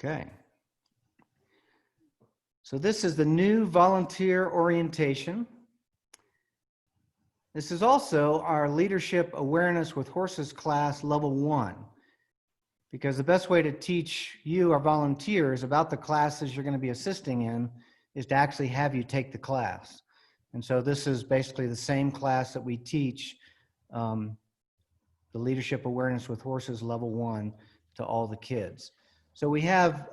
Okay. So this is the new volunteer orientation. This is also our Leadership Awareness with Horses class level 1, because the best way to teach you, our volunteers, about the classes you're going to be assisting in is to actually have you take the class. And so this is basically the same class that we teach, the Leadership Awareness with Horses level 1 to all the kids. So we have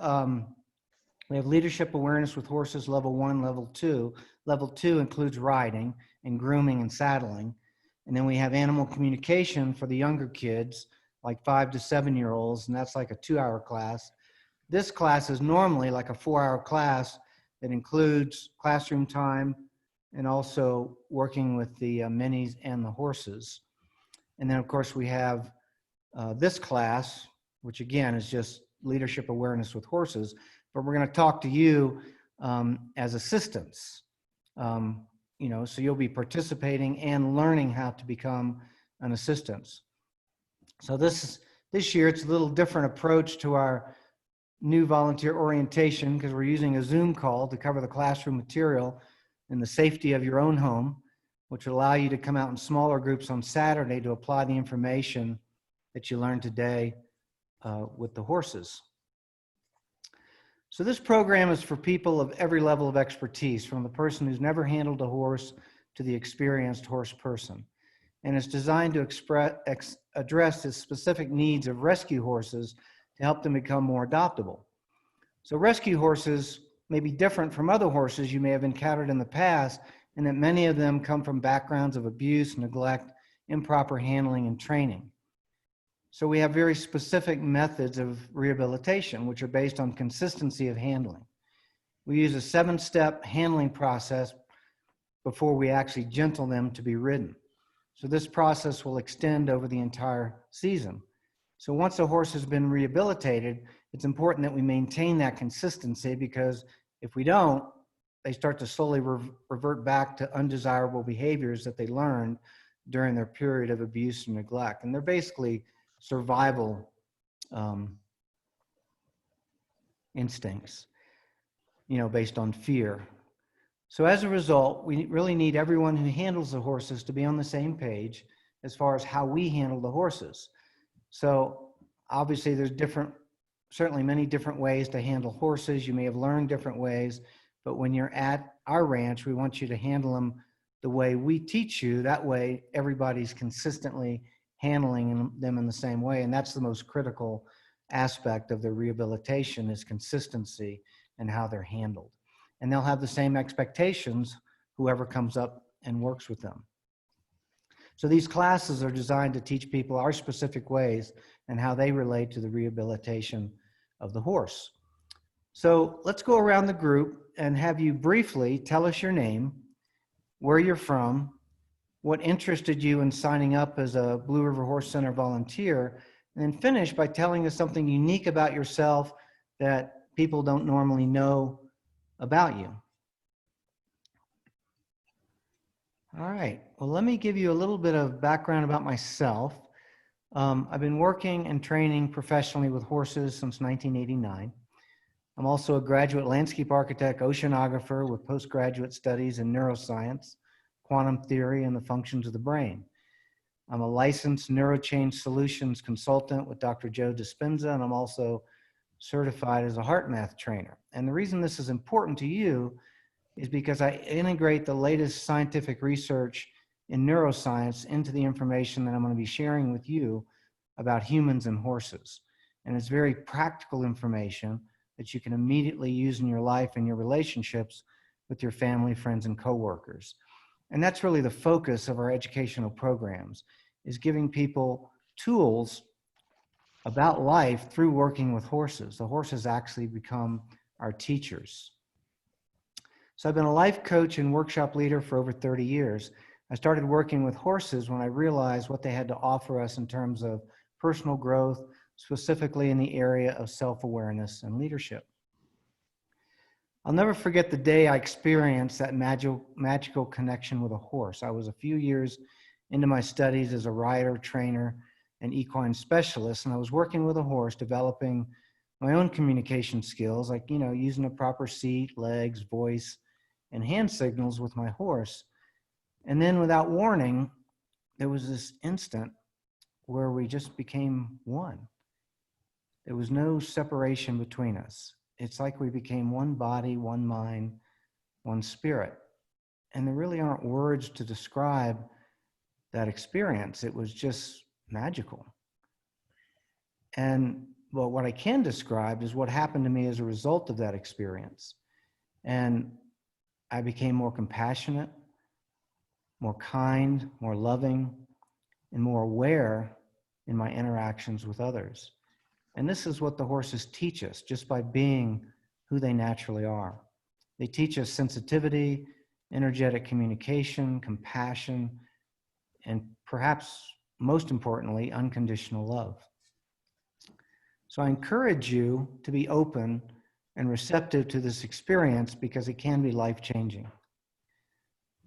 Leadership Awareness with Horses level 1, level 2. Level 2 includes riding and grooming and saddling. And then we have animal communication for the younger kids, like 5 to 7-year-olds, and that's like a 2-hour class. This class is normally like a 4-hour class that includes classroom time and also working with the minis and the horses. And then, of course, we have this class, which again is just Leadership Awareness with Horses, but we're going to talk to you as assistants. So you'll be participating and learning how to become an assistant. So this year, it's a little different approach to our new volunteer orientation, because we're using a Zoom call to cover the classroom material in the safety of your own home, which will allow you to come out in smaller groups on Saturday to apply the information that you learned today with the horses. So this program is for people of every level of expertise, from the person who's never handled a horse to the experienced horse person. And it's designed to address the specific needs of rescue horses to help them become more adoptable. So rescue horses may be different from other horses you may have encountered in the past, in that many of them come from backgrounds of abuse, neglect, improper handling, and training. So we have very specific methods of rehabilitation, which are based on consistency of handling. We use a 7-step handling process before we actually gentle them to be ridden. So this process will extend over the entire season. So once a horse has been rehabilitated, it's important that we maintain that consistency, because if we don't, they start to slowly revert back to undesirable behaviors that they learned during their period of abuse and neglect. And they're basically survival instincts, based on fear. So as a result, we really need everyone who handles the horses to be on the same page as far as how we handle the horses. So obviously there's certainly many different ways to handle horses. You may have learned different ways, but when you're at our ranch, we want you to handle them the way we teach you. That way everybody's consistently handling them in the same way. And that's the most critical aspect of their rehabilitation, is consistency and how they're handled. And they'll have the same expectations, whoever comes up and works with them. So these classes are designed to teach people our specific ways and how they relate to the rehabilitation of the horse. So let's go around the group and have you briefly tell us your name, where you're from, what interested you in signing up as a Blue River Horse Center volunteer, and then finish by telling us something unique about yourself that people don't normally know about you. All right, well, let me give you a little bit of background about myself. I've been working and training professionally with horses since 1989. I'm also a graduate landscape architect, oceanographer with postgraduate studies in neuroscience, quantum theory, and the functions of the brain. I'm a licensed neurochange solutions consultant with Dr. Joe Dispenza, and I'm also certified as a heart math trainer. And the reason this is important to you is because I integrate the latest scientific research in neuroscience into the information that I'm going to be sharing with you about humans and horses. And it's very practical information that you can immediately use in your life and your relationships with your family, friends, and coworkers. And that's really the focus of our educational programs, is giving people tools about life through working with horses. The horses actually become our teachers. So I've been a life coach and workshop leader for over 30 years. I started working with horses when I realized what they had to offer us in terms of personal growth, specifically in the area of self-awareness and leadership. I'll never forget the day I experienced that magical connection with a horse. I was a few years into my studies as a rider, trainer, and equine specialist, and I was working with a horse, developing my own communication skills, like, using a proper seat, legs, voice, and hand signals with my horse. And then without warning, there was this instant where we just became one. There was no separation between us. It's like we became one body, one mind, one spirit. And there really aren't words to describe that experience. It was just magical. And well, what I can describe is what happened to me as a result of that experience. And I became more compassionate, more kind, more loving, and more aware in my interactions with others. And this is what the horses teach us just by being who they naturally are. They teach us sensitivity, energetic communication, compassion, and perhaps most importantly, unconditional love. So I encourage you to be open and receptive to this experience because it can be life-changing.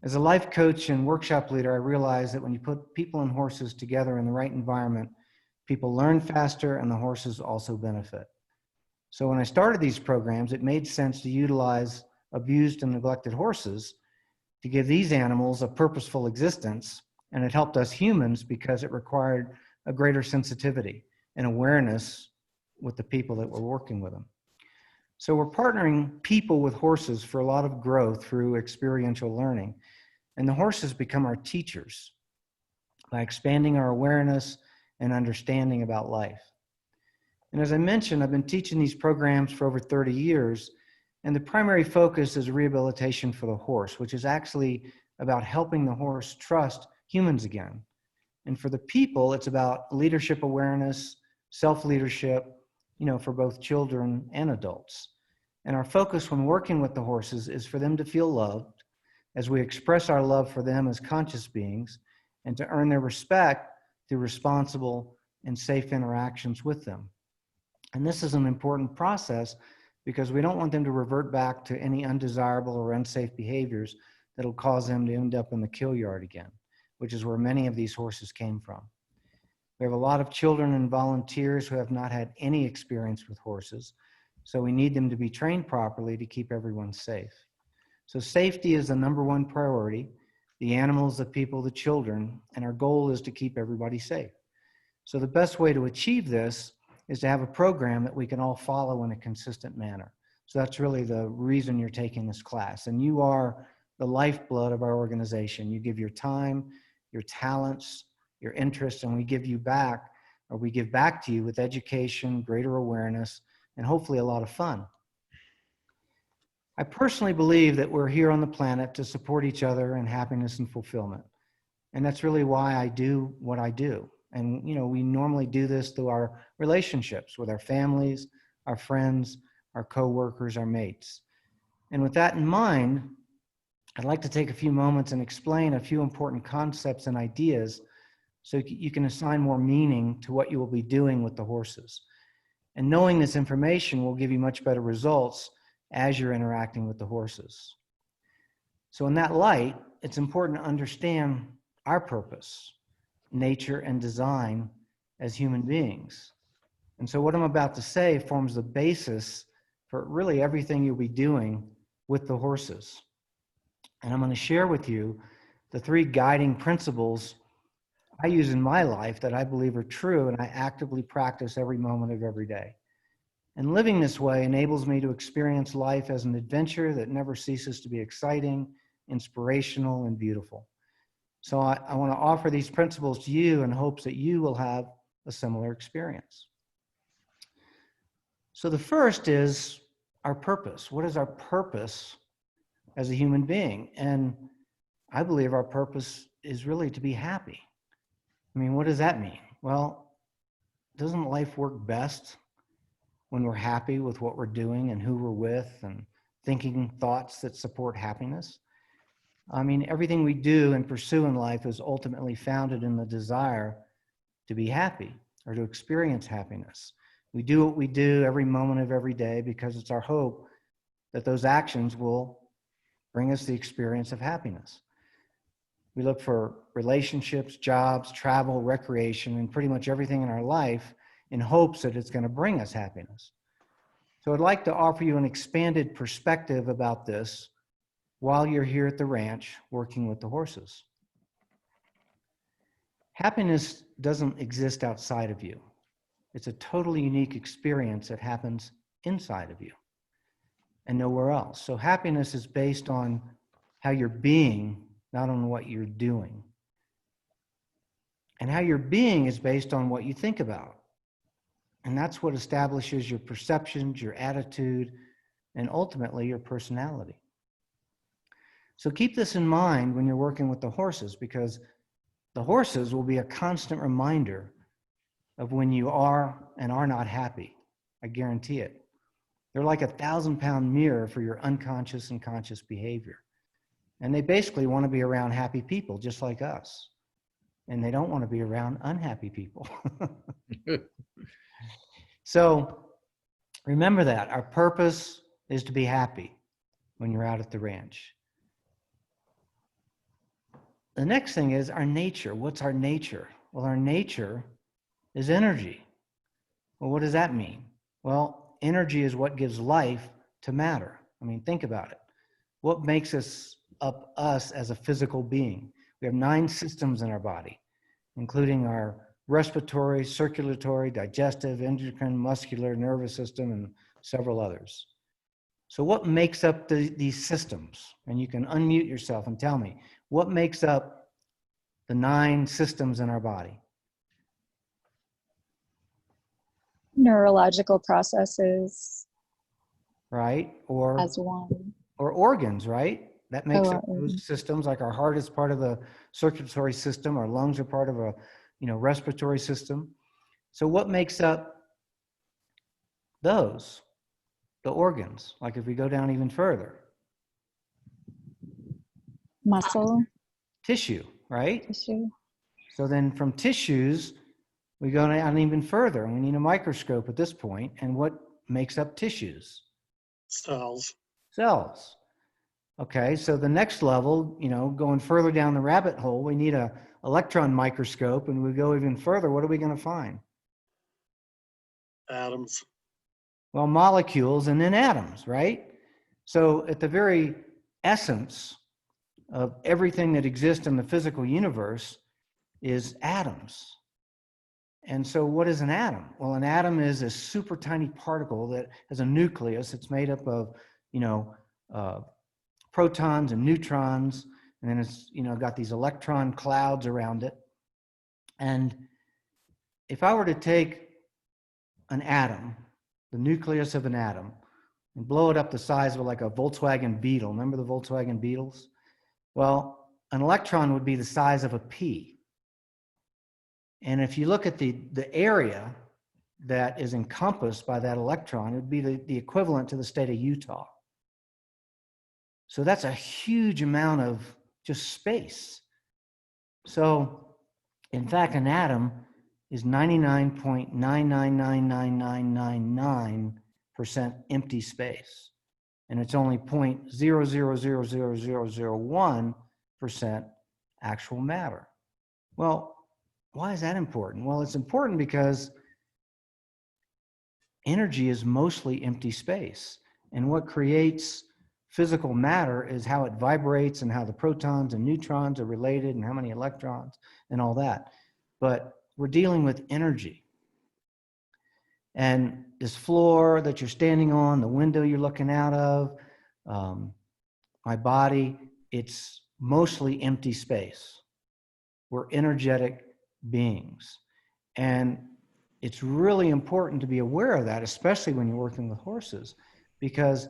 As a life coach and workshop leader, I realize that when you put people and horses together in the right environment, people learn faster and the horses also benefit. So when I started these programs, it made sense to utilize abused and neglected horses to give these animals a purposeful existence. And it helped us humans because it required a greater sensitivity and awareness with the people that were working with them. So we're partnering people with horses for a lot of growth through experiential learning. And the horses become our teachers by expanding our awareness and understanding about life. And as I mentioned, I've been teaching these programs for over 30 years, and the primary focus is rehabilitation for the horse, which is actually about helping the horse trust humans again. And for the people, it's about leadership awareness, self-leadership, for both children and adults. And our focus when working with the horses is for them to feel loved as we express our love for them as conscious beings and to earn their respect through responsible and safe interactions with them. And this is an important process because we don't want them to revert back to any undesirable or unsafe behaviors that'll cause them to end up in the kill yard again, which is where many of these horses came from. We have a lot of children and volunteers who have not had any experience with horses, so we need them to be trained properly to keep everyone safe. So safety is the number one priority, the animals, the people, the children, and our goal is to keep everybody safe. So the best way to achieve this is to have a program that we can all follow in a consistent manner. So that's really the reason you're taking this class. And you are the lifeblood of our organization. You give your time, your talents, your interests, and we give back to you with education, greater awareness, and hopefully a lot of fun. I personally believe that we're here on the planet to support each other in happiness and fulfillment. And that's really why I do what I do. And, we normally do this through our relationships with our families, our friends, our coworkers, our mates. And with that in mind, I'd like to take a few moments and explain a few important concepts and ideas so you can assign more meaning to what you will be doing with the horses. And knowing this information will give you much better results as you're interacting with the horses. So in that light, it's important to understand our purpose, nature, and design as human beings. And so what I'm about to say forms the basis for really everything you'll be doing with the horses. And I'm going to share with you the 3 guiding principles I use in my life that I believe are true and I actively practice every moment of every day. And living this way enables me to experience life as an adventure that never ceases to be exciting, inspirational, and beautiful. So I want to offer these principles to you in hopes that you will have a similar experience. So the first is our purpose. What is our purpose as a human being? And I believe our purpose is really to be happy. I mean, what does that mean? Well, doesn't life work best when we're happy with what we're doing and who we're with and thinking thoughts that support happiness? I mean, everything we do and pursue in life is ultimately founded in the desire to be happy or to experience happiness. We do what we do every moment of every day because it's our hope that those actions will bring us the experience of happiness. We look for relationships, jobs, travel, recreation, and pretty much everything in our life in hopes that it's going to bring us happiness. So I'd like to offer you an expanded perspective about this while you're here at the ranch working with the horses. Happiness doesn't exist outside of you. It's a totally unique experience that happens inside of you and nowhere else. So happiness is based on how you're being, not on what you're doing. And how you're being is based on what you think about. And that's what establishes your perceptions, your attitude, and ultimately your personality. So keep this in mind when you're working with the horses, because the horses will be a constant reminder of when you are and are not happy. I guarantee it. They're like a 1,000-pound mirror for your unconscious and conscious behavior. And they basically want to be around happy people just like us. And they don't want to be around unhappy people. So remember that our purpose is to be happy when you're out at the ranch. The next thing is our nature. What's our nature? Well, our nature is energy. Well, what does that mean? Well, energy is what gives life to matter. I mean, think about it. What makes us as a physical being? We have 9 systems in our body, including our respiratory, circulatory, digestive, endocrine, muscular, nervous system, and several others. So what makes up these systems? And you can unmute yourself and tell me, what makes up the 9 systems in our body? Neurological processes. Right? Or As one. Or organs, right? That makes up those systems. Like our heart is part of the circulatory system. Our lungs are part of a, respiratory system. So what makes up those? The organs. Like if we go down even further. Muscle. Tissue, right? Tissue. So then from tissues, we go down even further. And we need a microscope at this point. And what makes up tissues? Cells. Cells. Okay, so the next level, going further down the rabbit hole, we need a electron microscope, and we go even further. What are we going to find? Atoms. Well, molecules and then atoms, right? So at the very essence of everything that exists in the physical universe is atoms. And so what is an atom? Well, an atom is a super tiny particle that has a nucleus. It's made up of, protons and neutrons, and then it's, got these electron clouds around it. And if I were to take an atom, the nucleus of an atom, and blow it up the size of like a Volkswagen Beetle, remember the Volkswagen Beetles? Well, an electron would be the size of a pea. And if you look at the area that is encompassed by that electron, it would be the equivalent to the state of Utah. So that's a huge amount of just space. So in fact, an atom is 99.9999999% empty space. And it's only 0.0000001% actual matter. Well, why is that important? Well, it's important because energy is mostly empty space. And what creates physical matter is how it vibrates and how the protons and neutrons are related and how many electrons and all that. But we're dealing with energy. And this floor that you're standing on, the window you're looking out of, my body, it's mostly empty space. We're energetic beings. And it's really important to be aware of that, especially when you're working with horses, because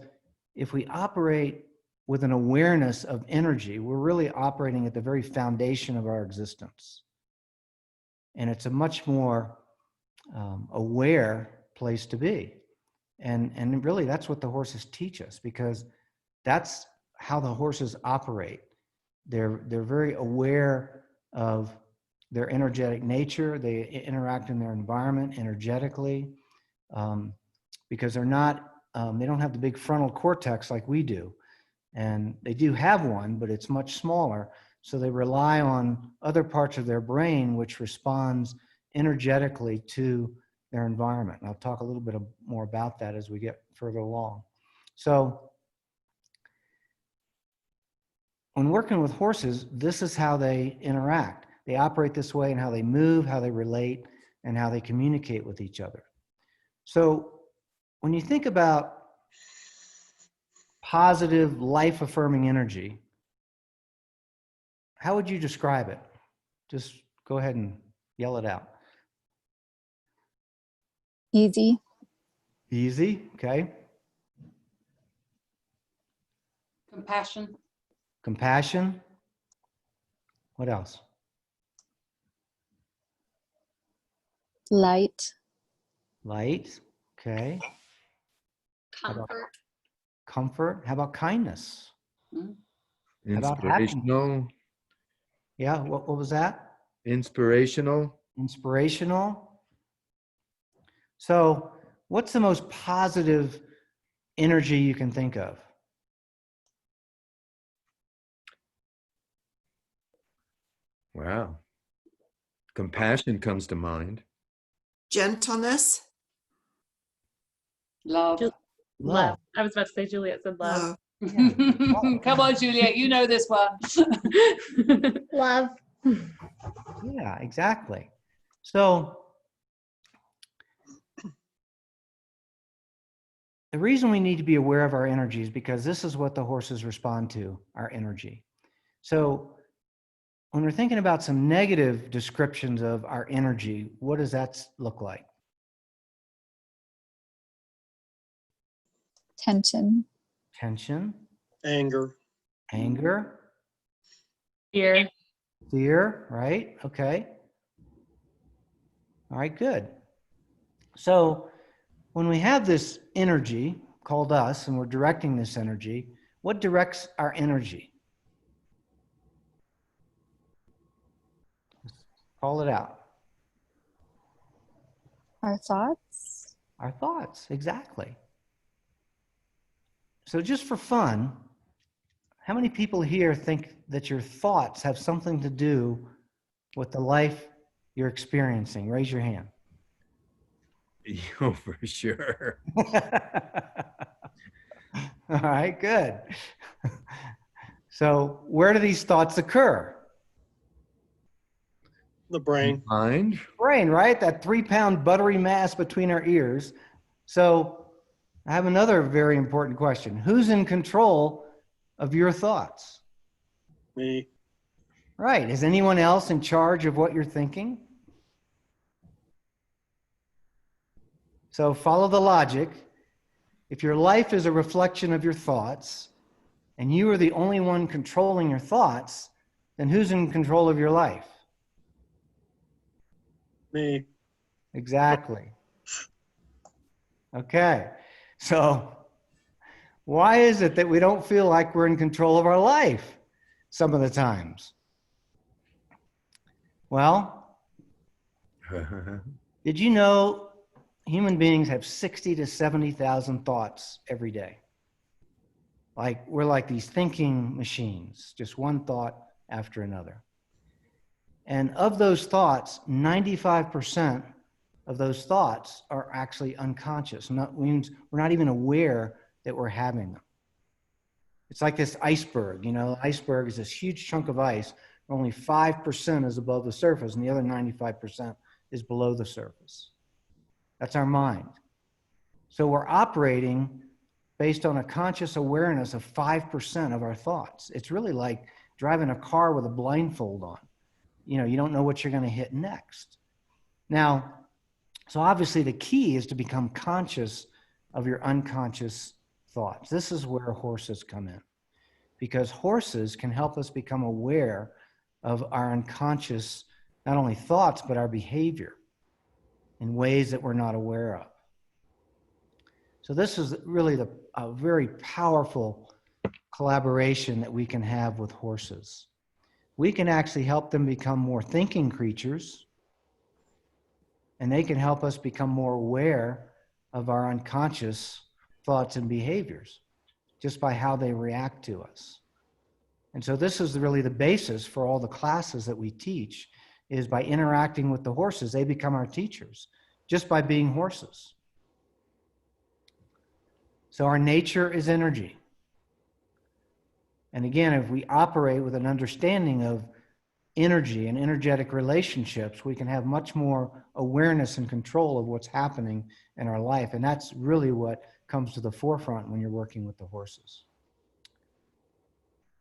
if we operate with an awareness of energy, we're really operating at the very foundation of our existence. And it's a much more aware place to be. And really that's what the horses teach us, because that's how the horses operate. They're very aware of their energetic nature. They interact in their environment energetically, because they're not, they don't have the big frontal cortex like we do. And they do have one, but it's much smaller. So they rely on other parts of their brain, which responds energetically to their environment. And I'll talk a little bit more about that as we get further along. So when working with horses, this is how they interact. They operate this way, and how they move, how they relate, and how they communicate with each other. So when you think about positive, life-affirming energy, how would you describe it? Just go ahead and yell it out. Easy. Easy, okay. Compassion. Compassion. What else? Light. Light, okay. How about Comfort. comfort? How about kindness? Mm. How about happiness? Inspirational. Yeah, what was that? Inspirational. Inspirational. So what's the most positive energy you can think of? Wow. Compassion comes to mind. Gentleness. Love. Love. I was about to say Juliet said love. Come on, Juliet, you know this one. Love. Yeah, exactly. So the reason we need to be aware of our energy is because this is what the horses respond to, our energy. So when we're thinking about some negative descriptions of our energy, what does that look like? Tension. Tension, Anger. anger, Fear. fear, right? Okay. All right, good. So when we have this energy called us and we're directing this energy, what directs our energy? Call it out. Our thoughts. Our thoughts, exactly. So just for fun, how many people here think that your thoughts have something to do with the life you're experiencing? Raise your hand. Oh, for sure. All right, good. So where do these thoughts occur? The brain. Mind. Brain, right? That 3-pound buttery mass between our ears. So I have another very important question. Who's in control of your thoughts? Me. Right. Is anyone else in charge of what you're thinking? So follow the logic. If your life is a reflection of your thoughts and you are the only one controlling your thoughts, then who's in control of your life? Me. Exactly. Okay. So why is it that we don't feel like we're in control of our life some of the times? Well, did you know human beings have 60 to 70,000 thoughts every day? Like we're like these thinking machines, just one thought after another. And of those thoughts, 95% of those thoughts are actually unconscious. Means we're not even aware that we're having them. It's like this iceberg, you know, iceberg is this huge chunk of ice. Only 5% is above the surface and the other 95% is below the surface. That's our mind. So we're operating based on a conscious awareness of 5% of our thoughts. It's really like driving a car with a blindfold on. You know, you don't know what you're going to hit next. Now, so obviously the key is to become conscious of your unconscious thoughts. This is where horses come in, because horses can help us become aware of our unconscious, not only thoughts, but our behavior in ways that we're not aware of. So this is really a very powerful collaboration that we can have with horses. We can actually help them become more thinking creatures, and they can help us become more aware of our unconscious thoughts and behaviors just by how they react to us. And so this is really the basis for all the classes that we teach, is by interacting with the horses, they become our teachers, just by being horses. So our nature is energy. And again, if we operate with an understanding of energy and energetic relationships, we can have much more awareness and control of what's happening in our life. And that's really what comes to the forefront when you're working with the horses.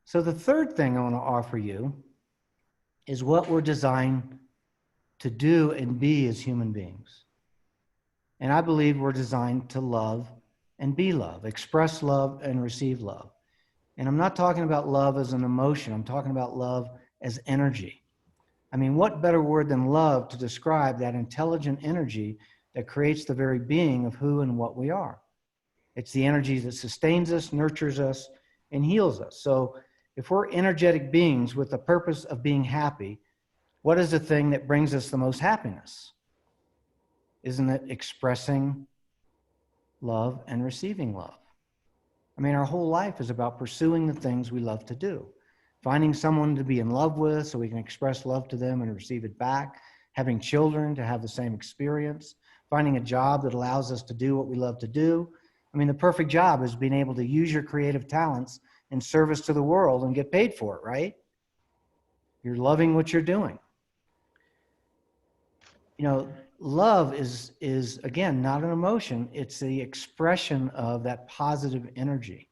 So the third thing I want to offer you is what we're designed to do and be as human beings. And I believe we're designed to love and be love, express love and receive love. And I'm not talking about love as an emotion. I'm talking about love as energy. I mean, what better word than love to describe that intelligent energy that creates the very being of who and what we are? It's the energy that sustains us, nurtures us, and heals us. So if we're energetic beings with the purpose of being happy, what is the thing that brings us the most happiness? Isn't it expressing love and receiving love? I mean, our whole life is about pursuing the things we love to do. Finding someone to be in love with so we can express love to them and receive it back. Having children to have the same experience. Finding a job that allows us to do what we love to do. I mean, the perfect job is being able to use your creative talents in service to the world and get paid for it, right? You're loving what you're doing. You know, love is again, not an emotion. It's the expression of that positive energy.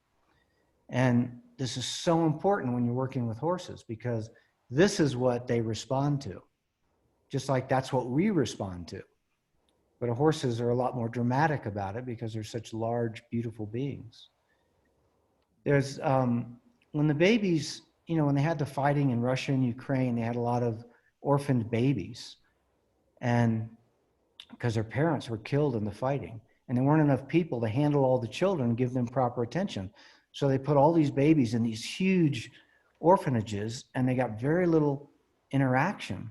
And this is so important when you're working with horses because this is what they respond to. Just like that's what we respond to. But horses are a lot more dramatic about it because they're such large, beautiful beings. There's, when the babies, you know, when they had the fighting in Russia and Ukraine, they had a lot of orphaned babies. And because their parents were killed in the fighting. And there weren't enough people to handle all the children and give them proper attention. So they put all these babies in these huge orphanages and they got very little interaction,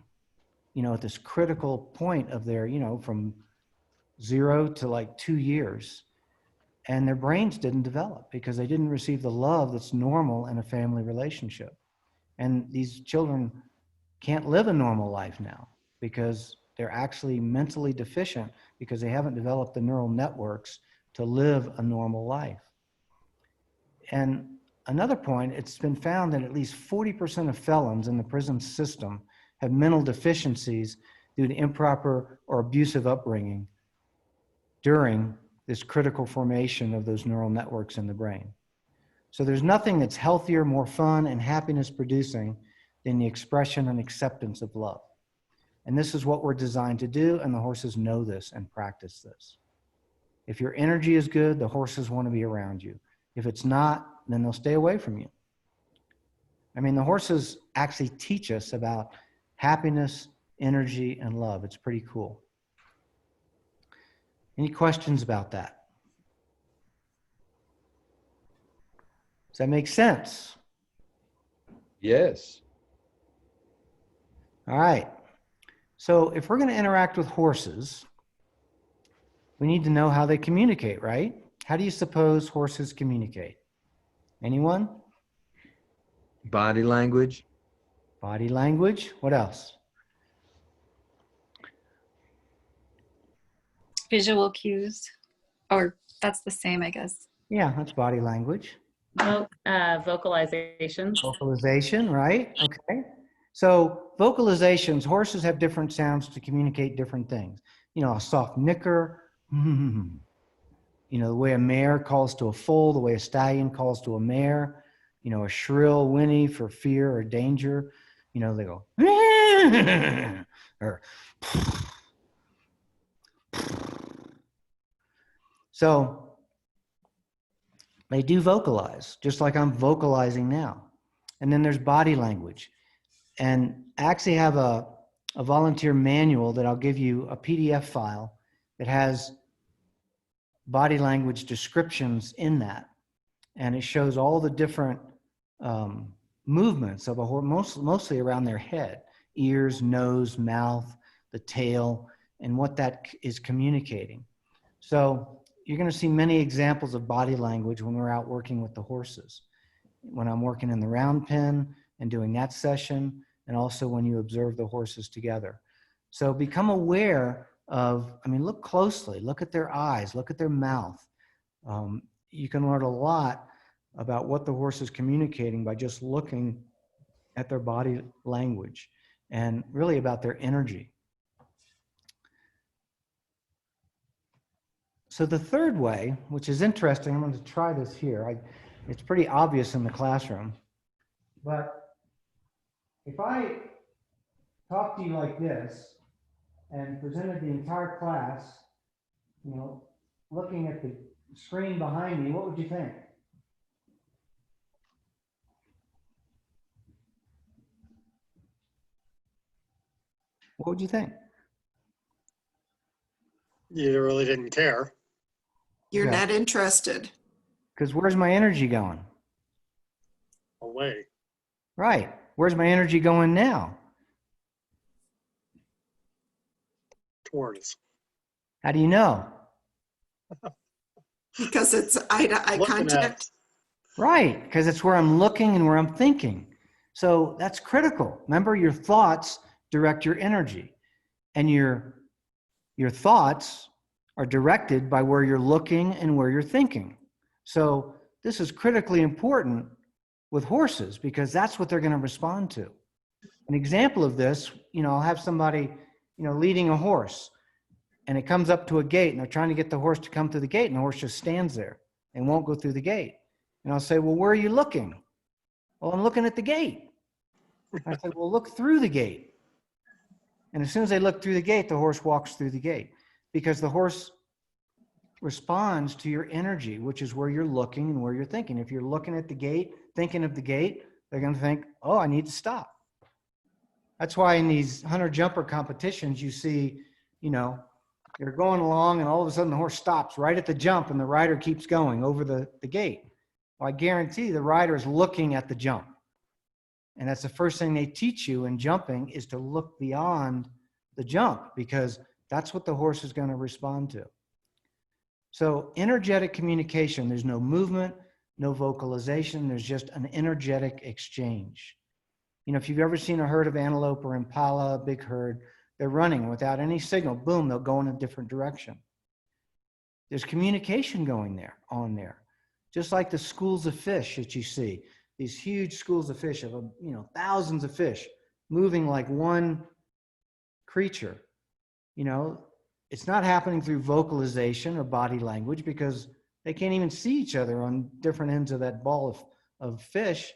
you know, at this critical point of their, you know, from 0 to like 2 years. And their brains didn't develop because they didn't receive the love that's normal in a family relationship. And these children can't live a normal life now because they're actually mentally deficient because they haven't developed the neural networks to live a normal life. And another point, it's been found that at least 40% of felons in the prison system have mental deficiencies due to improper or abusive upbringing during this critical formation of those neural networks in the brain. So there's nothing that's healthier, more fun, and happiness producing than the expression and acceptance of love. And this is what we're designed to do, and the horses know this and practice this. If your energy is good, the horses want to be around you. If it's not, then they'll stay away from you. I mean, the horses actually teach us about happiness, energy, and love. It's pretty cool. Any questions about that? Does that make sense? Yes. All right. So if we're going to interact with horses, we need to know how they communicate, right? How do you suppose horses communicate? Anyone? Body language. Body language. What else? Visual cues. Or that's the same, I guess. Yeah, that's body language. Vocalizations. Vocalization, right? Okay. So vocalizations, horses have different sounds to communicate different things. You know, a soft nicker. You know, the way a mare calls to a foal, the way a stallion calls to a mare. You know, a shrill whinny for fear or danger. You know, they go, or so they do vocalize, just like I'm vocalizing now. And then there's body language. And I actually have a volunteer manual that I'll give you, a PDF file that has body language descriptions in that. And it shows all the different movements of a horse, mostly around their head, ears, nose, mouth, the tail, and what that is communicating. So you're going to see many examples of body language when we're out working with the horses. When I'm working in the round pen and doing that session, and also when you observe the horses together. So become aware of, I mean, look closely, look at their eyes, look at their mouth. You can learn a lot about what the horse is communicating by just looking at their body language and really about their energy. So the third way, which is interesting, I'm going to try this here. It's pretty obvious in the classroom, but if I talk to you like this and presented the entire class, you know, looking at the screen behind me, what would you think? What would you think? You really didn't care. You're Okay. not interested. Because where's my energy going? Away. Right. Where's my energy going now? Towards. How do you know? Because it's eye-to-eye Looking at contact. Right, because it's where I'm looking and where I'm thinking. So that's critical. Remember, your thoughts direct your energy, and your thoughts are directed by where you're looking and where you're thinking. So this is critically important with horses because that's what they're going to respond to. An example of this, you know, I'll have somebody, you know, leading a horse, and it comes up to a gate, and they're trying to get the horse to come through the gate, and the horse just stands there and won't go through the gate. And I'll say, well, where are you looking? Well, I'm looking at the gate. I said, well, look through the gate. And as soon as they look through the gate, the horse walks through the gate because the horse responds to your energy, which is where you're looking and where you're thinking. If you're looking at the gate, thinking of the gate, they're going to think, oh, I need to stop. That's why in these hunter jumper competitions, you see, you know, you're going along and all of a sudden the horse stops right at the jump and the rider keeps going over the gate. Well, I guarantee the rider is looking at the jump. And that's the first thing they teach you in jumping is to look beyond the jump because that's what the horse is going to respond to. So energetic communication, there's no movement, no vocalization, there's just an energetic exchange. You know, if you've ever seen a herd of antelope or impala, a big herd, they're running without any signal, boom, they'll go in a different direction. There's communication going on there. Just like the schools of fish that you see, these huge schools of fish of, you know, thousands of fish moving like one creature. You know, it's not happening through vocalization or body language because they can't even see each other on different ends of that ball of fish,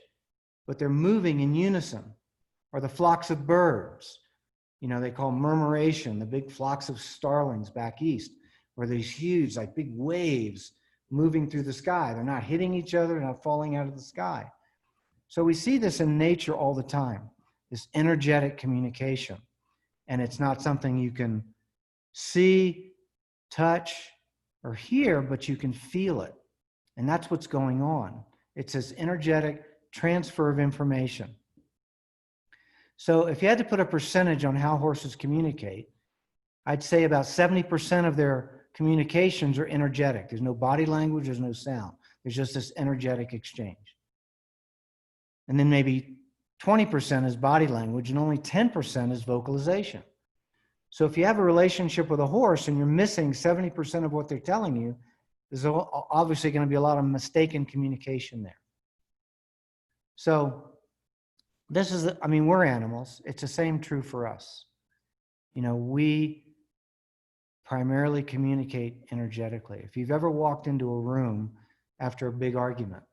but they're moving in unison. Or the flocks of birds, you know, they call murmuration, the big flocks of starlings back east, where these huge, like big waves moving through the sky. They're not hitting each other, they're not falling out of the sky. So we see this in nature all the time, this energetic communication. And it's not something you can see, touch, or hear, but you can feel it. And that's what's going on. It's this energetic transfer of information. So if you had to put a percentage on how horses communicate, I'd say about 70% of their communications are energetic. There's no body language, there's no sound. There's just this energetic exchange. And then maybe 20% is body language and only 10% is vocalization. So if you have a relationship with a horse and you're missing 70% of what they're telling you, there's obviously going to be a lot of mistaken communication there. So this is, I mean, we're animals. It's the same true for us. You know, we primarily communicate energetically. If you've ever walked into a room after a big argument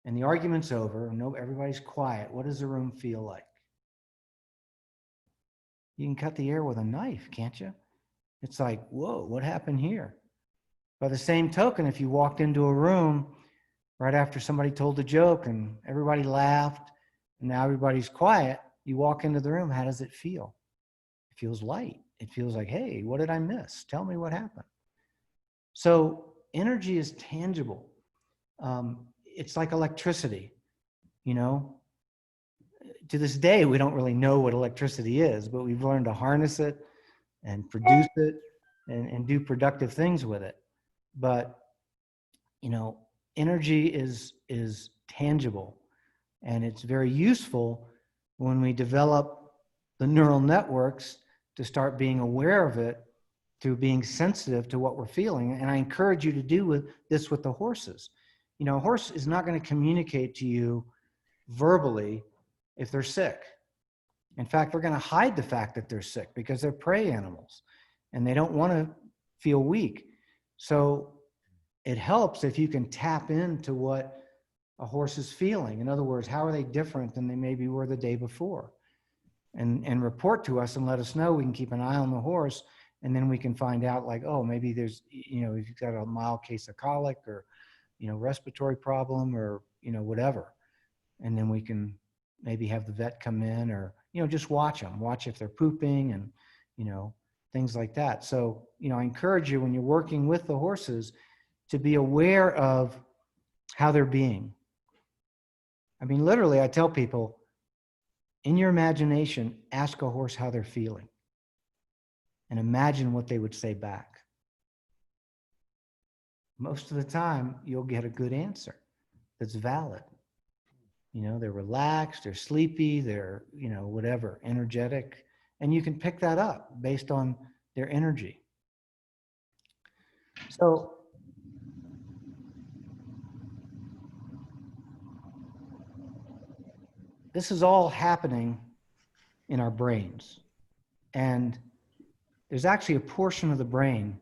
and the argument's over, and everybody's quiet, what does the room feel like? You can cut the air with a knife, can't you? It's like, whoa, what happened here? By the same token, if you walked into a room right after somebody told a joke and everybody laughed and now everybody's quiet, you walk into the room, how does it feel? It feels light. It feels like, hey, what did I miss? Tell me what happened. So energy is tangible. It's like electricity, you know? To this day, we don't really know what electricity is, but we've learned to harness it and produce it and do productive things with it. But, you know, energy is tangible, and it's very useful when we develop the neural networks to start being aware of it to being sensitive to what we're feeling. And I encourage you to do this with the horses. You know, a horse is not going to communicate to you verbally if they're sick. In fact, they're going to hide the fact that they're sick because they're prey animals and they don't want to feel weak. So it helps if you can tap into what a horse is feeling. In other words, how are they different than they maybe were the day before? And report to us and let us know. We can keep an eye on the horse, and then we can find out, like, oh, maybe there's, you know, if you've got a mild case of colic or, you know, respiratory problem or, you know, whatever. And then we can maybe have the vet come in, or, you know, just watch them, watch if they're pooping and, you know, things like that. So, you know, I encourage you when you're working with the horses to be aware of how they're being. I mean, literally, I tell people, in your imagination, ask a horse how they're feeling and imagine what they would say back. Most of the time, you'll get a good answer that's valid. You know, they're relaxed, they're sleepy, they're, you know, whatever, energetic. And you can pick that up based on their energy. So, this is all happening in our brains. And there's actually a portion of the brain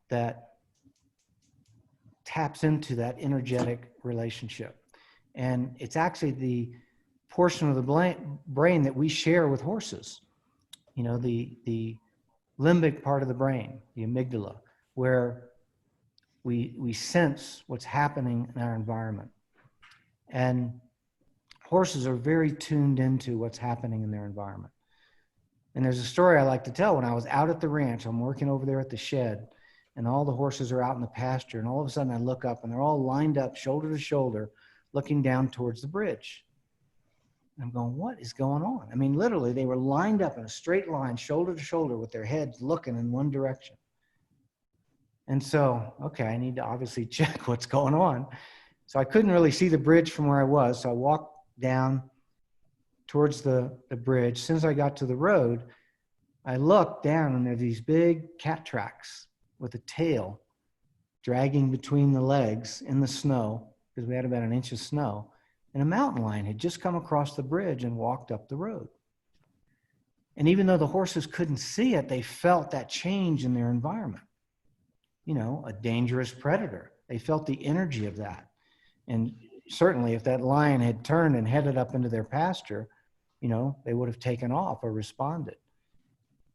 that taps into that energetic relationship. And it's actually the portion of the brain that we share with horses. You know, the limbic part of the brain, the amygdala, where we sense what's happening in our environment. And horses are very tuned into what's happening in their environment. And there's a story I like to tell. When I was out at the ranch, I'm working over there at the shed, and all the horses are out in the pasture, and all of a sudden I look up and they're all lined up shoulder to shoulder looking down towards the bridge. And I'm going, what is going on? I mean, literally, they were lined up in a straight line, shoulder to shoulder, with their heads looking in one direction. And so, okay, I need to obviously check what's going on. So I couldn't really see the bridge from where I was, so I walked down towards the bridge. As soon as I got to the road, I looked down, and there are these big cat tracks with a tail dragging between the legs in the snow, because we had about an inch of snow, and a mountain lion had just come across the bridge and walked up the road. And even though the horses couldn't see it, they felt that change in their environment. You know, a dangerous predator. They felt the energy of that. And certainly if that lion had turned and headed up into their pasture, you know, they would have taken off or responded.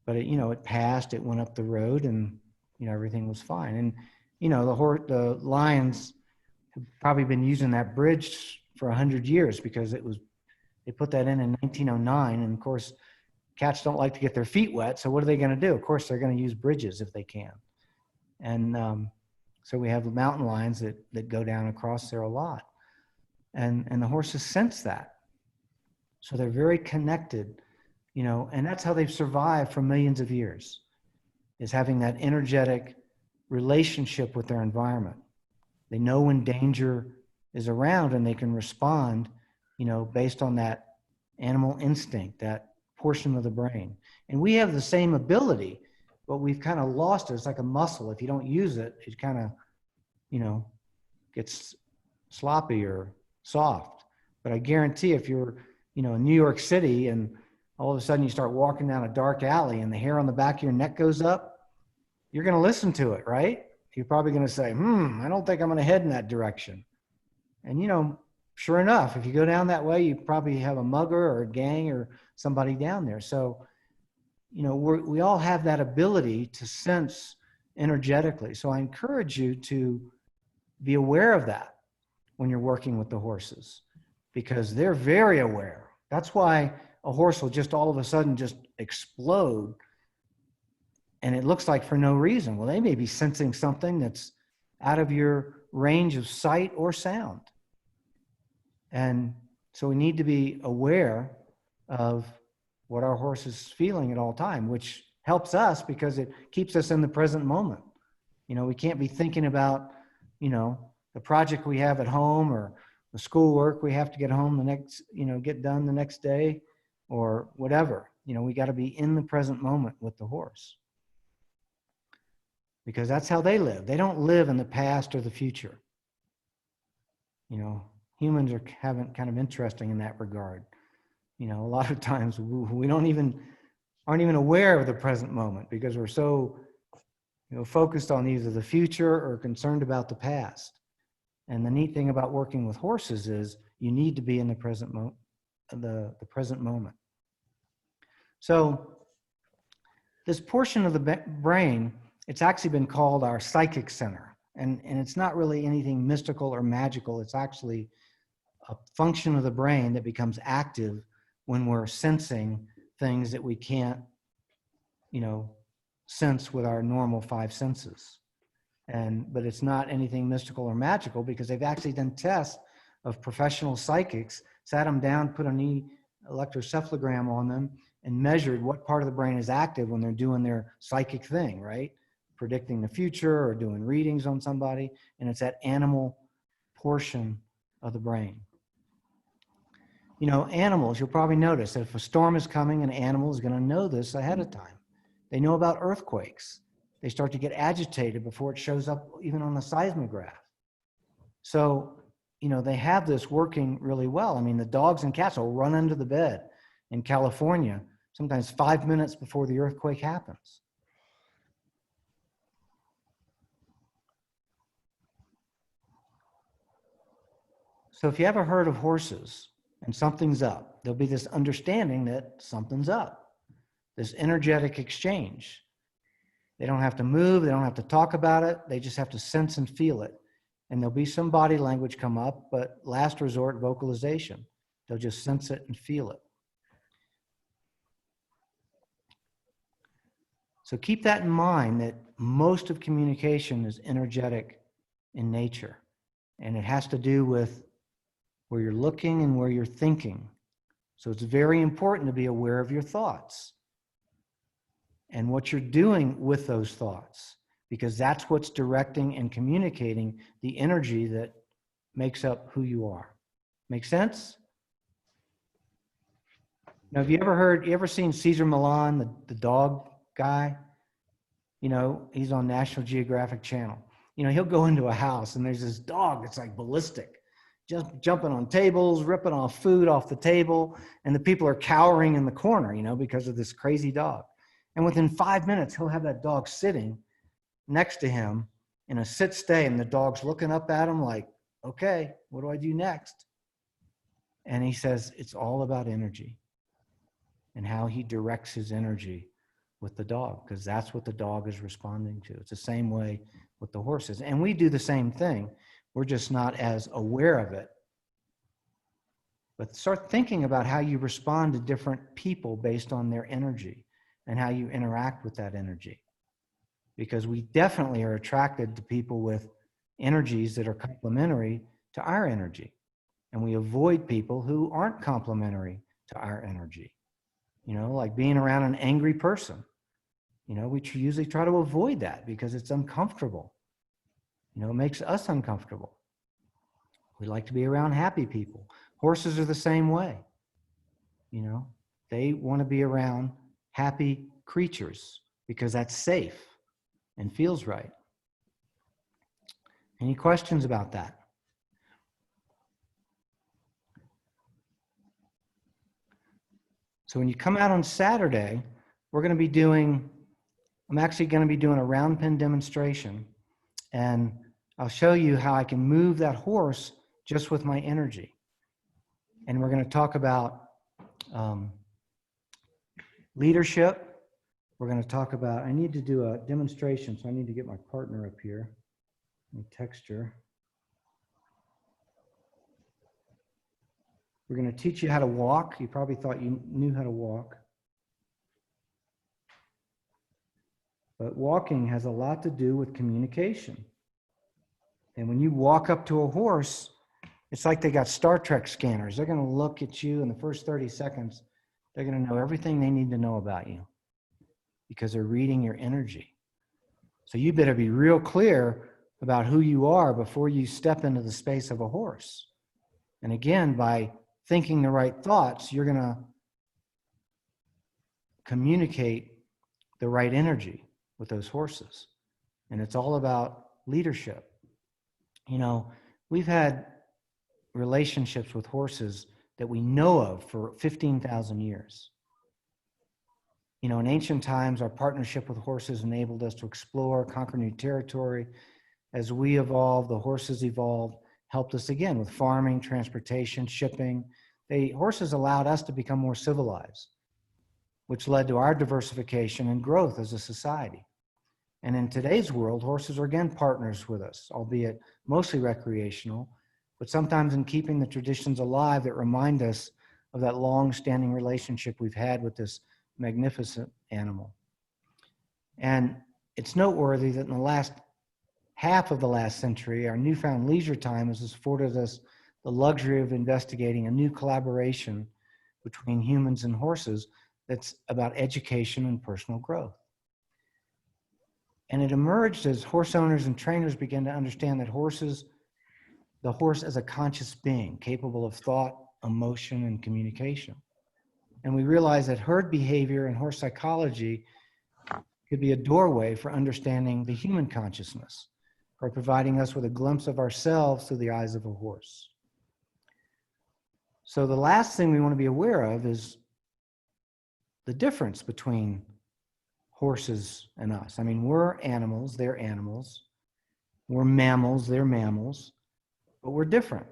But it, you know, it passed, it went up the road, and, you know, everything was fine. And, you know, the lions have probably been using that bridge for 100 years, because they put that in 1909. And of course, cats don't like to get their feet wet. So what are they going to do? Of course, they're going to use bridges if they can. And so we have the mountain lions that go down across there a lot. And the horses sense that. So they're very connected, you know, and that's how they've survived for millions of years, is having that energetic relationship with their environment. They know when danger is around, and they can respond, you know, based on that animal instinct, that portion of the brain. And we have the same ability, but we've kind of lost it. It's like a muscle. If you don't use it, it kind of, you know, gets sloppy or soft. But I guarantee if you're, you know, in New York City and all of a sudden you start walking down a dark alley and the hair on the back of your neck goes up, you're going to listen to it, right? You're probably going to say, I don't think I'm going to head in that direction. And, you know, sure enough, if you go down that way, you probably have a mugger or a gang or somebody down there. So, you know, we all have that ability to sense energetically. So I encourage you to be aware of that when you're working with the horses, because they're very aware. That's why a horse will just all of a sudden just explode, and it looks like for no reason. Well, they may be sensing something that's out of your range of sight or sound. And so we need to be aware of what our horse is feeling at all time, which helps us because it keeps us in the present moment. You know, we can't be thinking about, you know, the project we have at home or the schoolwork we have to get home the next, you know, get done the next day or whatever. You know, we got to be in the present moment with the horse. because that's how they live. They don't live in the past or the future. Humans are kind of interesting in that regard. A lot of times we aren't even aware of the present moment because we're so focused on either the future or concerned about the past. And the neat thing about working with horses is you need to be in the present moment. So this portion of the brain, it's actually been called our psychic center. And it's not really anything mystical or magical. It's actually a function of the brain that becomes active when we're sensing things that we can't, sense with our normal five senses. But it's not anything mystical or magical because they've actually done tests of professional psychics, sat them down, put an electrocephalogram on them, and measured what part of the brain is active when they're doing their psychic thing, right? Predicting the future or doing readings on somebody. And it's that animal portion of the brain. Animals, you'll probably notice that if a storm is coming, an animal is going to know this ahead of time. They know about earthquakes. They start to get agitated before it shows up even on the seismograph. So, they have this working really well. I mean, the dogs and cats will run under the bed in California, sometimes 5 minutes before the earthquake happens. So if you ever heard of horses and something's up, there'll be this understanding that something's up, this energetic exchange. They don't have to move. They don't have to talk about it. They just have to sense and feel it. And there'll be some body language come up, but last resort, vocalization. They'll just sense it and feel it. So keep that in mind, that most of communication is energetic in nature. And it has to do with where you're looking and where you're thinking. So it's very important to be aware of your thoughts and what you're doing with those thoughts, because that's what's directing and communicating the energy that makes up who you are. Make sense? Now, have you ever seen Cesar Millan, the dog guy? He's on National Geographic Channel. He'll go into a house and there's this dog that's like ballistic, just jumping on tables, ripping off food off the table, and the people are cowering in the corner, because of this crazy dog. And within 5 minutes, he'll have that dog sitting next to him in a sit-stay, and the dog's looking up at him like, okay, what do I do next? And he says, it's all about energy and how he directs his energy with the dog, because that's what the dog is responding to. It's the same way with the horses. And we do the same thing. We're just not as aware of it. But start thinking about how you respond to different people based on their energy and how you interact with that energy. Because we definitely are attracted to people with energies that are complementary to our energy. And we avoid people who aren't complementary to our energy. Like being around an angry person. We usually try to avoid that because it's uncomfortable. It makes us uncomfortable. We like to be around happy people. Horses are the same way. They want to be around happy creatures because that's safe and feels right. Any questions about that? So when you come out on Saturday, I'm actually going to be doing a round pen demonstration, and I'll show you how I can move that horse just with my energy. And we're going to talk about leadership. We're going to talk about, I need to do a demonstration, so I need to get my partner up here and text her. We're going to teach you how to walk. You probably thought you knew how to walk. But walking has a lot to do with communication. And when you walk up to a horse, it's like they got Star Trek scanners. They're going to look at you in the first 30 seconds. They're going to know everything they need to know about you because they're reading your energy. So you better be real clear about who you are before you step into the space of a horse. And again, by thinking the right thoughts, you're going to communicate the right energy with those horses. and it's all about leadership. You know, we've had relationships with horses that we know of for 15,000 years. You know, in ancient times, our partnership with horses enabled us to explore, conquer new territory. As we evolved, the horses evolved, helped us again with farming, transportation, shipping. Horses allowed us to become more civilized, which led to our diversification and growth as a society. And in today's world, horses are again partners with us, albeit mostly recreational, but sometimes in keeping the traditions alive that remind us of that long-standing relationship we've had with this magnificent animal. And it's noteworthy that in the last half of the last century, our newfound leisure time has afforded us the luxury of investigating a new collaboration between humans and horses that's about education and personal growth. And it emerged as horse owners and trainers began to understand that the horse as a conscious being, capable of thought, emotion, and communication. And we realized that herd behavior and horse psychology could be a doorway for understanding the human consciousness, or providing us with a glimpse of ourselves through the eyes of a horse. So the last thing we want to be aware of is the difference between horses and us. I mean, we're animals, they're animals. We're mammals, they're mammals, but we're different,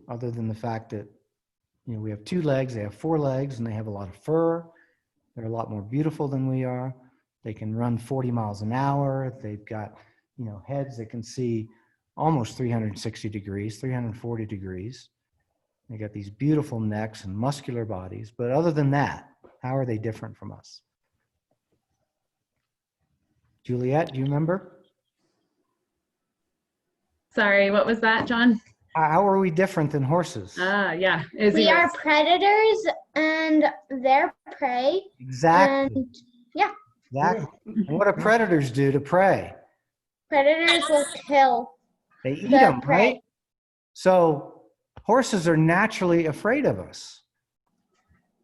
other than the fact that, you know, we have 2 legs, they have 4 legs, and they have a lot of fur. They're a lot more beautiful than we are. They can run 40 miles an hour. They've got, you know, heads that can see almost 360 degrees, 340 degrees. They got these beautiful necks and muscular bodies. But other than that, how are they different from us? Juliet, do you remember? Sorry, what was that, John? How are we different than horses? Yeah. Izzy We are was- predators and they're prey. Exactly. And yeah, Exactly. And what do predators do to prey? predators will kill. They eat The them, prey. right? So horses are naturally afraid of us.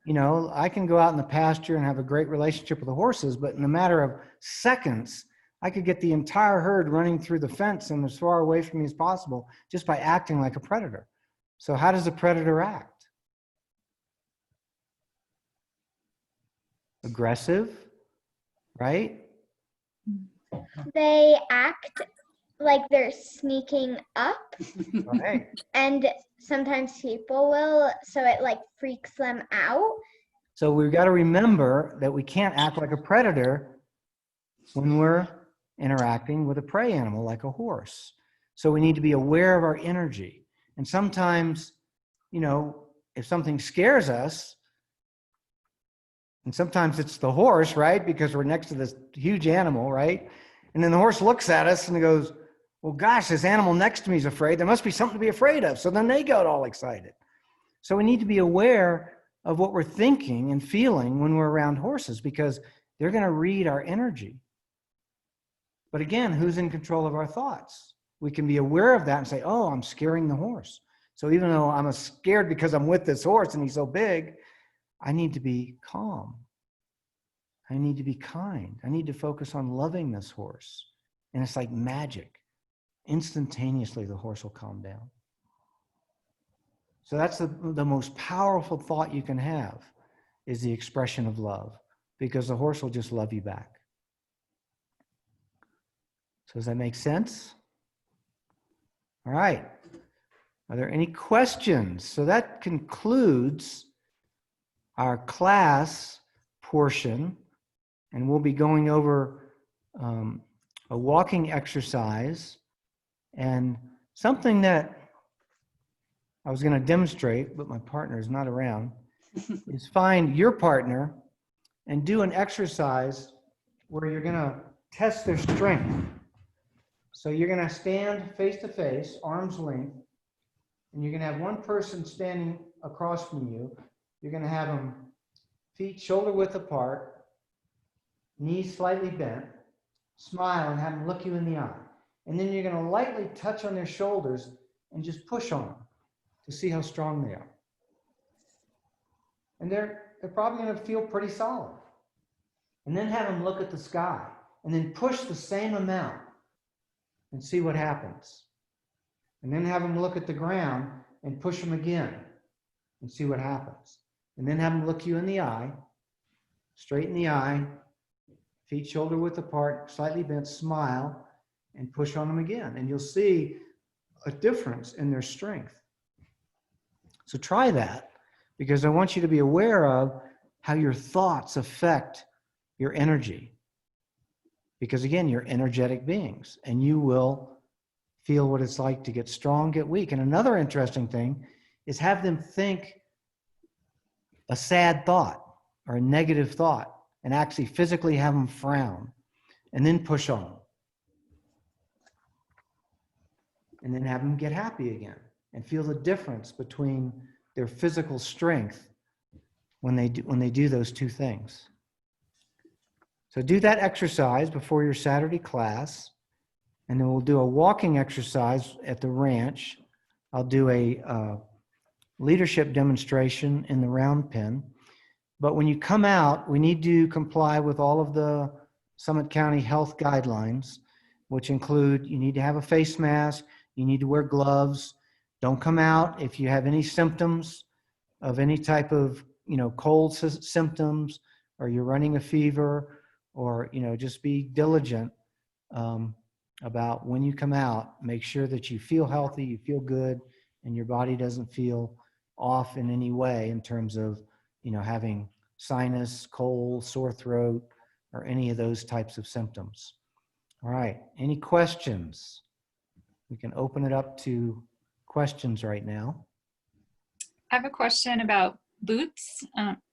You know, I can go out in the pasture and have a great relationship with the horses, but in a matter of seconds, I could get the entire herd running through the fence and as far away from me as possible just by acting like a predator. So how does a predator act? Aggressive, right? They act like they're sneaking up, Right. and sometimes people will, so it like freaks them out. So we've got to remember that we can't act like a predator when we're interacting with a prey animal like a horse. So we need to be aware of our energy. And sometimes, you know, if something scares us, and sometimes it's the horse, right? Because we're next to this huge animal, right? And then the horse looks at us and goes, well, gosh, this animal next to me is afraid. There must be something to be afraid of. So then they got all excited. So we need to be aware of what we're thinking and feeling when we're around horses, because they're going to read our energy. But again, who's in control of our thoughts? We can be aware of that and say, oh, I'm scaring the horse. So even though I'm scared because I'm with this horse and he's so big, I need to be calm. I need to be kind. I need to focus on loving this horse. And it's like magic. Instantaneously, the horse will calm down. So that's the most powerful thought you can have, is the expression of love, because the horse will just love you back. So does that make sense? All right. Are there any questions? So that concludes our class portion, and we'll be going over a walking exercise and something that I was going to demonstrate, but my partner is not around, is find your partner and do an exercise where you're going to test their strength. So you're going to stand face to face, arm's length, and you're going to have one person standing across from you. You're going to have them feet shoulder width apart, knees slightly bent, smile and have them look you in the eye. And then you're going to lightly touch on their shoulders and just push on them to see how strong they are. And they're probably going to feel pretty solid. And then have them look at the sky and then push the same amount and see what happens. And then have them look at the ground and push them again and see what happens. And then have them look you in the eye, straight in the eye, feet shoulder width apart, slightly bent, smile, and push on them again. And you'll see a difference in their strength. So try that, because I want you to be aware of how your thoughts affect your energy. Because again, you're energetic beings, and you will feel what it's like to get strong, get weak. And another interesting thing is have them think a sad thought or a negative thought, and actually physically have them frown, and then push on. And then have them get happy again and feel the difference between their physical strength when they do those two things. So do that exercise before your Saturday class, and then we'll do a walking exercise at the ranch. I'll do a leadership demonstration in the round pen. But when you come out, we need to comply with all of the Summit County health guidelines, which include you need to have a face mask, you need to wear gloves. Don't come out if you have any symptoms of any type of, cold symptoms, or you're running a fever, or, just be diligent about when you come out. Make sure that you feel healthy, you feel good, and your body doesn't feel off in any way in terms of, having sinus, cold, sore throat, or any of those types of symptoms. All right, any questions? We can open it up to questions right now. I have a question about boots.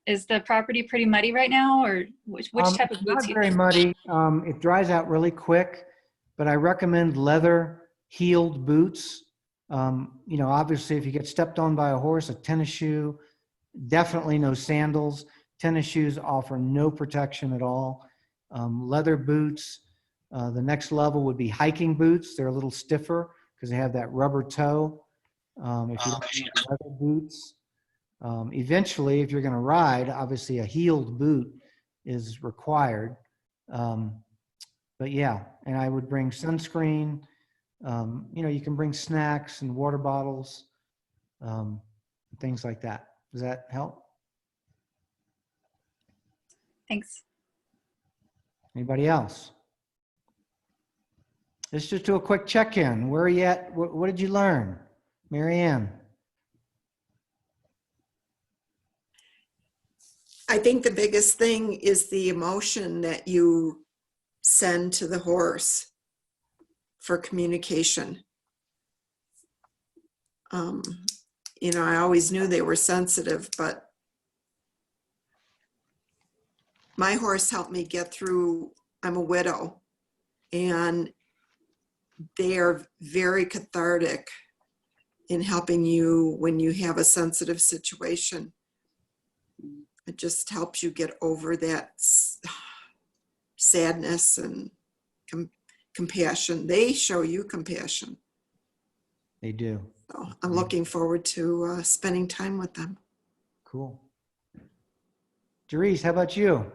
Is the property pretty muddy right now, or which type of It's boots? not very muddy. It dries out really quick, but I recommend leather heeled boots. Obviously, if you get stepped on by a horse, a tennis shoe, definitely no sandals. Tennis shoes offer no protection at all. Leather boots. The next level would be hiking boots. They're a little stiffer because they have that rubber toe. If you don't use leather boots, eventually, if you're going to ride, obviously a heeled boot is required. But yeah, and I would bring sunscreen. You can bring snacks and water bottles, things like that. Does that help? Thanks. Anybody else? Let's just do a quick check-in. Where are you at? What did you learn? Mary Ann? I think the biggest thing is the emotion that you send to the horse for communication. I always knew they were sensitive, but my horse helped me get through. I'm a widow, and they are very cathartic in helping you when you have a sensitive situation. It just helps you get over that sadness and compassion. They show you compassion. They do. So I'm looking forward to spending time with them. Cool. Therese, how about you?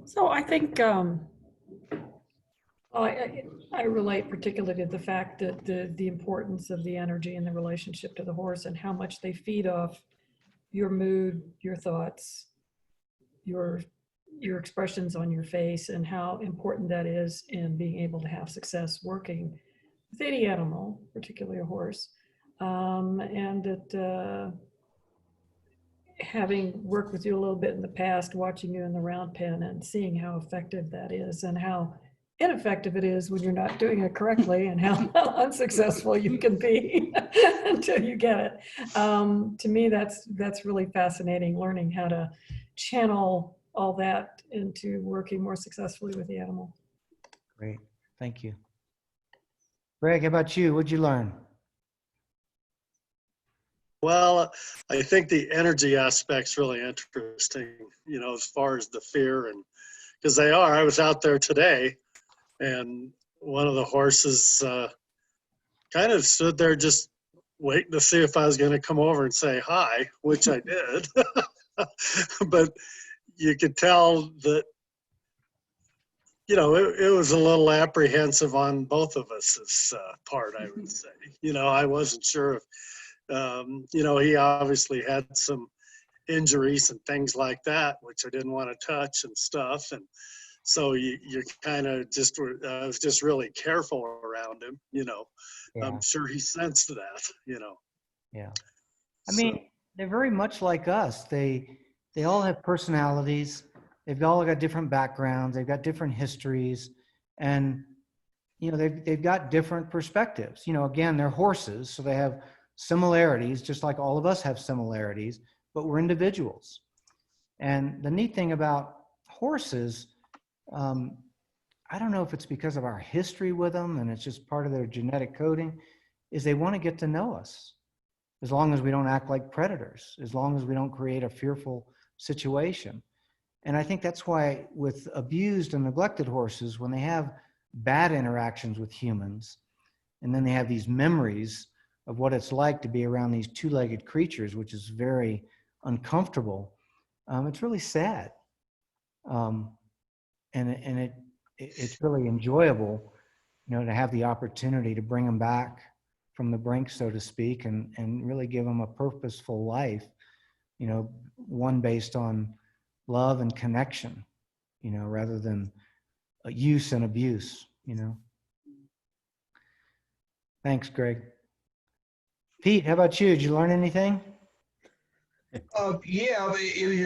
So I think I relate particularly to the fact that the importance of the energy and the relationship to the horse and how much they feed off your mood, your thoughts, your expressions on your face, and how important that is in being able to have success working with any animal, particularly a horse. And that having worked with you a little bit in the past, watching you in the round pen and seeing how effective that is and how ineffective it is when you're not doing it correctly, and how unsuccessful you can be until you get it. To me, that's really fascinating, learning how to channel all that into working more successfully with the animal. Great. Thank you. Greg, how about you? What'd you learn? Well, I think the energy aspect's really interesting, as far as the fear, and because I was out there today, and one of the horses kind of stood there just waiting to see if I was going to come over and say hi, which I did. But, you could tell that, you know, it was a little apprehensive on both of us' part, I would say. You know, I wasn't sure if, you know, he obviously had some injuries and things like that, which I didn't want to touch and stuff. And so you kind of just were, I was just really careful around him, you know. Yeah. I'm sure he sensed that, you know. Yeah. I mean, they're very much like us. They all have personalities. They've all got different backgrounds. They've got different histories, and you know they've got different perspectives. You know, again, they're horses, so they have similarities, just like all of us have similarities. But we're individuals. And the neat thing about horses, I don't know if it's because of our history with them, and it's just part of their genetic coding, is they want to get to know us. As long as we don't act like predators, as long as we don't create a fearful situation. And I think that's why with abused and neglected horses, when they have bad interactions with humans, and then they have these memories of what it's like to be around these two-legged creatures, which is very uncomfortable, it's really sad. And it's really enjoyable, you know, to have the opportunity to bring them back from the brink, so to speak, and really give them a purposeful life, you know, one based on love and connection, you know, rather than use and abuse, you know. Thanks, Greg. Pete, how about you? Did you learn anything? Yeah,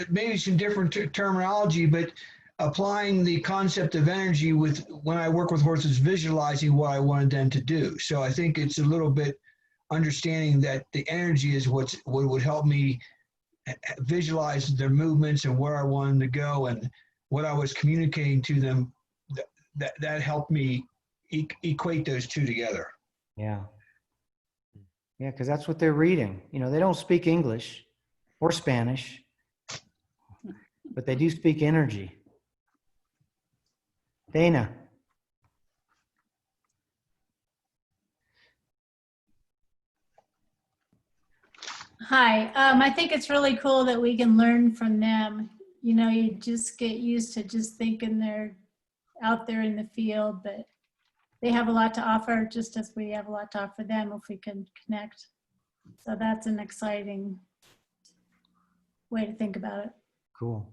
maybe some different terminology, but applying the concept of energy with when I work with horses, visualizing what I wanted them to do. So I think it's a little bit understanding that the energy is what would help me visualize their movements and where I want them to go and what I was communicating to them. That helped me equate those two together. Yeah. Yeah, because that's what they're reading. You know, they don't speak English or Spanish, but they do speak energy. Dana. Hi, I think it's really cool that we can learn from them. You know, you just get used to just thinking they're out there in the field, but they have a lot to offer, just as we have a lot to offer them if we can connect. So that's an exciting way to think about it. Cool.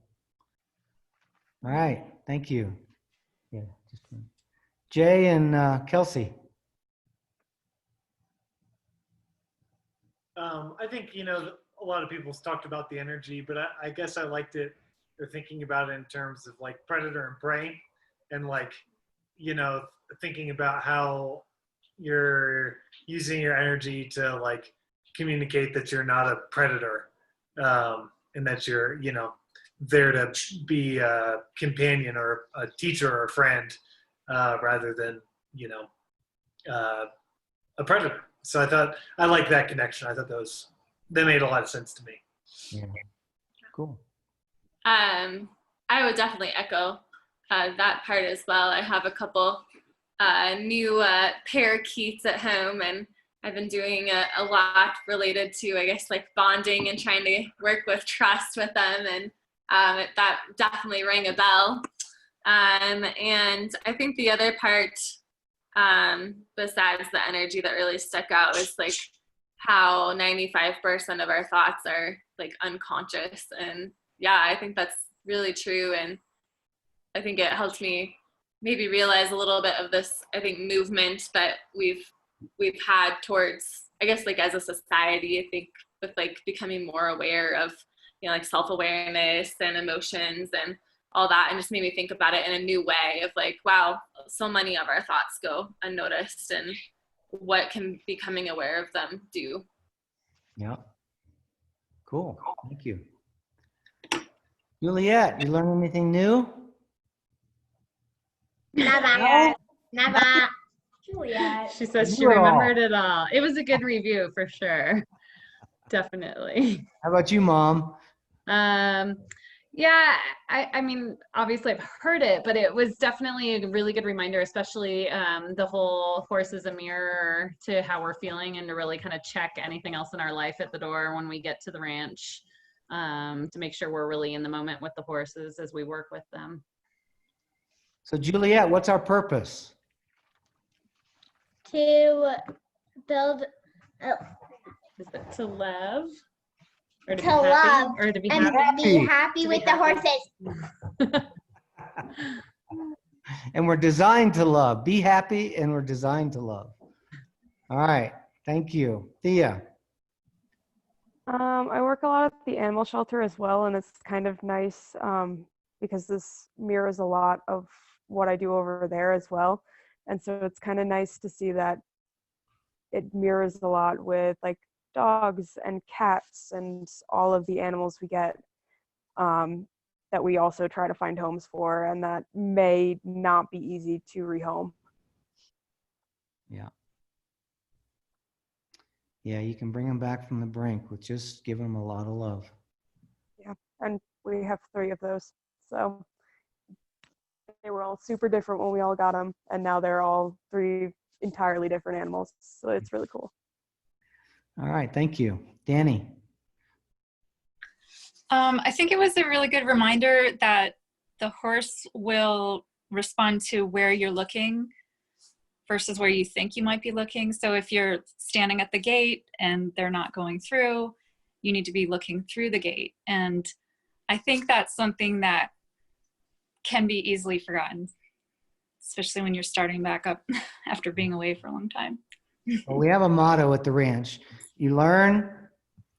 All right, thank you. Yeah, just a minute. Jay and Kelsey. I think, you know, a lot of people's talked about the energy, but I guess I liked it, or thinking about it in terms of like predator and prey, and like, you know, thinking about how you're using your energy to like communicate that you're not a predator, and that you're, you know, there to be a companion or a teacher or a friend, rather than, you know, a predator. So I thought, I like that connection. I thought that made a lot of sense to me. Yeah. Cool. I would definitely echo that part as well. I have a couple new parakeets at home, and I've been doing a lot related to, I guess, like bonding and trying to work with trust with them, and that definitely rang a bell. And I think the other part, besides the energy that really stuck out, is like how 95% of our thoughts are like unconscious. And yeah, I think that's really true. And I think it helped me maybe realize a little bit of this, I think, movement that we've had towards, I guess, like as a society, I think with like becoming more aware of, you know, like self-awareness and emotions and all that, and just made me think about it in a new way of like, wow, so many of our thoughts go unnoticed, and what can becoming aware of them do? Yeah. Cool. Thank you. Juliet, you learn anything new? Nada. Nada. Juliet. She says she You at all. remembered it all. It was a good review for sure. Definitely. How about you, Mom? Yeah, I mean, obviously I've heard it, but it was definitely a really good reminder, especially the whole horse is a mirror to how we're feeling, and to really kind of check anything else in our life at the door when we get to the ranch. to make sure we're really in the moment with the horses as we work with them. So Juliet, what's our purpose? To build, Is it to love? Or to to be happy? love Or to be and happy? be happy To be with the happy. horses. And we're designed to love. Be happy, and we're designed to love. All right. Thank you. Thea. I work a lot at the animal shelter as well, and it's kind of nice because this mirrors a lot of what I do over there as well. And so it's kind of nice to see that it mirrors a lot with like dogs and cats and all of the animals we get that we also try to find homes for, and that may not be easy to rehome. Yeah. Yeah, you can bring them back from the brink with just giving them a lot of love. Yeah, and we have 3 of those. So they were all super different when we all got them, and now they're all 3 entirely different animals. So it's really cool. All right. Thank you. Danny. I think it was a really good reminder that the horse will respond to where you're looking versus where you think you might be looking. So if you're standing at the gate and they're not going through, you need to be looking through the gate. And I think that's something that can be easily forgotten, especially when you're starting back up after being away for a long time. Well, we have a motto at the ranch. You learn,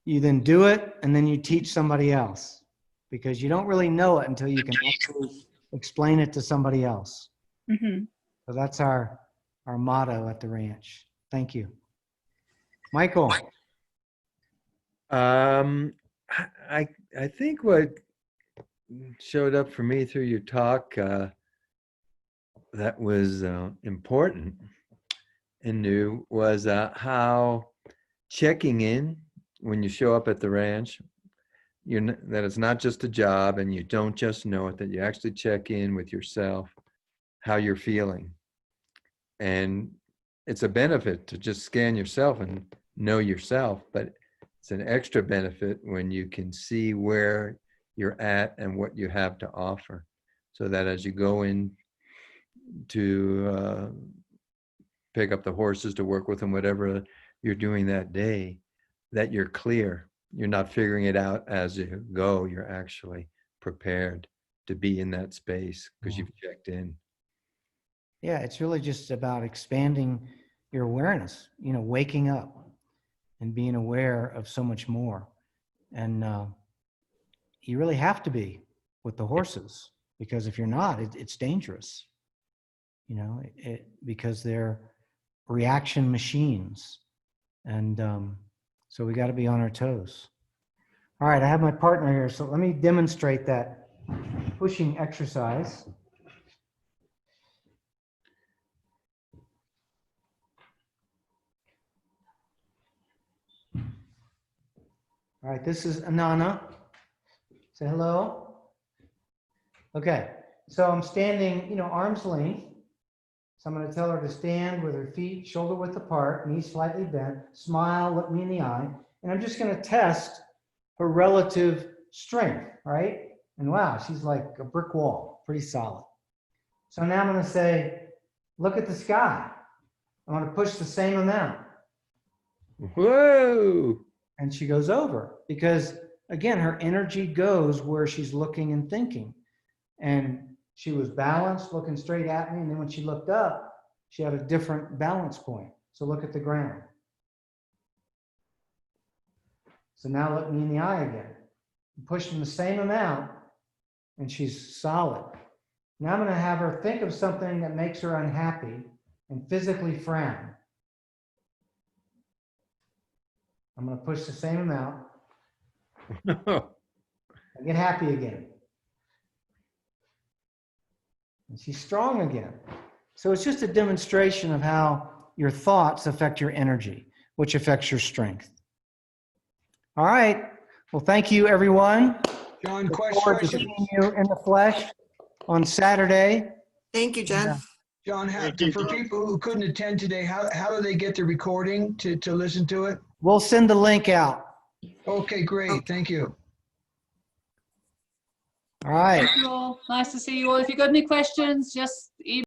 you then do it, and then you teach somebody else, because you don't really know it until you can actually explain it to somebody else. Mm-hmm. So that's our motto at the ranch. Thank you. Michael. I think what showed up for me through your talk that was important and new was how checking in when you show up at the ranch, that it's not just a job and you don't just know it, that you actually check in with yourself, how you're feeling. And it's a benefit to just scan yourself and know yourself, but it's an extra benefit when you can see where you're at and what you have to offer, so that as you go in to pick up the horses to work with them, whatever you're doing that day, that you're clear. You're not figuring it out as you go. You're actually prepared to be in that space because you've checked in. Yeah, it's really just about expanding your awareness, waking up and being aware of so much more. And you really have to be with the horses, because if you're not, it's dangerous, because they're reaction machines. And so we got to be on our toes. All right, I have my partner here, so let me demonstrate that pushing exercise. All right, this is Anana. Say hello. Okay, so I'm standing, arm's length. So I'm going to tell her to stand with her feet shoulder width apart, knees slightly bent, smile, look me in the eye, and I'm just going to test her relative strength, right? And wow, she's like a brick wall, pretty solid. So now I'm going to say, look at the sky. I'm going to push the same amount. Whoa! And she goes over, because again, her energy goes where she's looking and thinking. And she was balanced, looking straight at me. And then when she looked up, she had a different balance point. So look at the ground. So now look me in the eye again. I'm pushing the same amount, and she's solid. Now I'm going to have her think of something that makes her unhappy and physically frown. I'm going to push the same amount. I get happy again. And she's strong again. So it's just a demonstration of how your thoughts affect your energy, which affects your strength. All right. Well, thank you, everyone. John, Look forward to seeing you in the flesh on Saturday. Thank you, Jen. Yeah. John, for people who couldn't attend today, how do they get the recording to listen to it? We'll send the link out. Okay, great. Thank you. All right. Thank you all. Nice to see you all. If you've got any questions, just email